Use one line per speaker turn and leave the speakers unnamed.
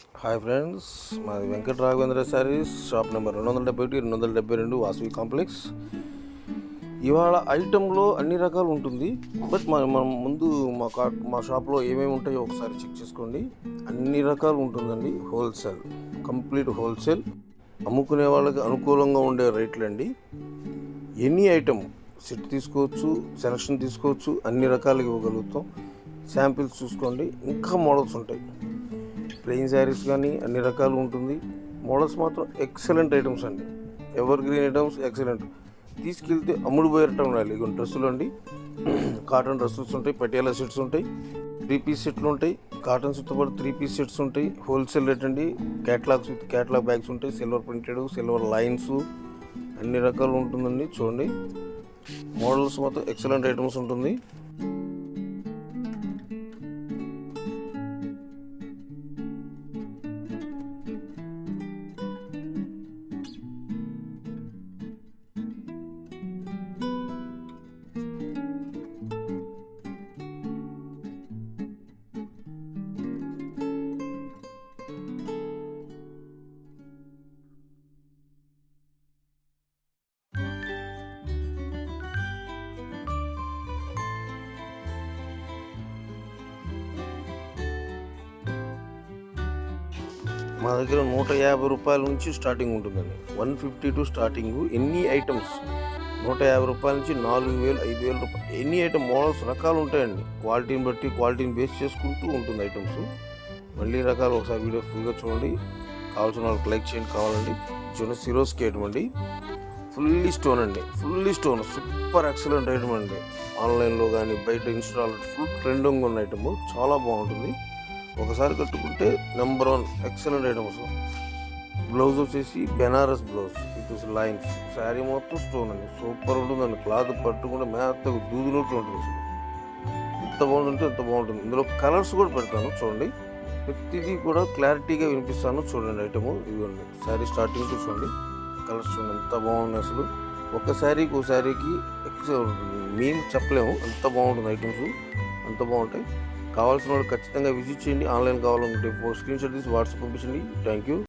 Hi friends, మాది Venkata Raghavendra saris, shop number 271 272 Vasavi complex. ఇవాళ ఐటెంలో అన్ని రకాలు ఉంటుంది. బట్ మనం ముందు మా షాప్లో ఏమేమి ఉంటాయో ఒకసారి చెక్ చేసుకోండి. అన్ని రకాలు ఉంటుందండి. Wholesale, complete wholesale. అమ్ముకునే వాళ్ళకి అనుకూలంగా ఉండే రేట్లు అండి. ఎనీ ఐటమ్ సెట్ తీసుకోవచ్చు, సెలక్షన్ తీసుకోవచ్చు, అన్ని రకాలుగా ఇవ్వగలుగుతాం. శాంపిల్స్ చూసుకోండి. ఇంకా మోడల్స్ ఉంటాయి. ప్లెయిన్ శారీస్ కానీ అన్ని రకాలు ఉంటుంది. మోడల్స్ మాత్రం ఎక్సలెంట్ ఐటమ్స్ అండి. Ever green items excellent. తీసుకెళ్తే అమ్ముడు పోయే ఐటమ్ రాలి. ఇక డ్రెస్సులు అండి, కాటన్ డ్రెస్సెస్ ఉంటాయి, పటియాలా సెట్స్ ఉంటాయి, 3 పీస్ సెట్లు ఉంటాయి, కాటన్ సెట్తో పాటు 3 పీస్ సెట్స్ ఉంటాయి. హోల్సేల్ రేట్ అండి. క్యాటలాగ్స్ విత్ క్యాటలాగ్ బ్యాగ్స్ ఉంటాయి. సిల్వర్ ప్రింటెడ్, సిల్వర్ లైన్స్, అన్ని రకాలు ఉంటుందండి. చూడండి, మోడల్స్ మాత్రం ఎక్సలెంట్ ఐటమ్స్ ఉంటుంది. మా దగ్గర 150 రూపాయల నుంచి స్టార్టింగ్ ఉంటుందండి. 150 స్టార్టింగ్. ఎన్ని ఐటమ్స్ 150 రూపాయల నుంచి 4000, 5000 రూపాయలు. ఎన్ని ఐటమ్ మోడల్స్ రకాలు ఉంటాయండి. క్వాలిటీని బట్టి, క్వాలిటీని బేస్ చేసుకుంటూ ఉంటుంది ఐటమ్స్. మళ్ళీ రకాలు ఒకసారి వీడియో ఫుల్గా చూడండి. కావాల్సిన వాళ్ళకి లైక్ చేయండి. కావాలండి చూడండి. సిరోస్కి ఐటమ్ అండి. ఫుల్లీ స్టోన్ అండి. Fully stone, super excellent item అండి. ఆన్లైన్లో కానీ బయట ఇన్స్టాల్ ఫుల్ ట్రెండింగ్ ఉన్న ఐటమ్. చాలా బాగుంటుంది. ఒకసారి కట్టుకుంటే నెంబర్ 1 ఎక్సలెంట్ ఐటమ్స్. బ్లౌజ్ వచ్చేసి Banaras blouse with lines. Sari మొత్తం స్టోన్ అండి. సూపర్ ఉంటుందండి. క్లాత్ పట్టుకుంటే మెత్తగా దూదినట్టు ఉంటుంది. ఎంత బాగుంటుంటే ఎంత బాగుంటుంది. ఇందులో కలర్స్ కూడా పెడతాను చూడండి. ప్రతిదీ కూడా క్లారిటీగా వినిపిస్తాను చూడండి. ఐటమ్ ఇదిగోండి. శారీ స్టార్టింగ్ టు చూడండి. కలర్స్ చూడండి ఎంత బాగుంది. అసలు ఒక శారీకి ఒక శారీకి మేము చెప్పలేము. ఎంత బాగుంటుంది ఐటమ్స్, అంత బాగుంటాయి. కావాల్సిన వాళ్ళు ఖచ్చితంగా విజిట్ చేయండి. ఆన్లైన్ కావాలనుకుంటే స్క్రీన్ షాట్ తీసి వాట్సాప్ పంపించండి. Thank you.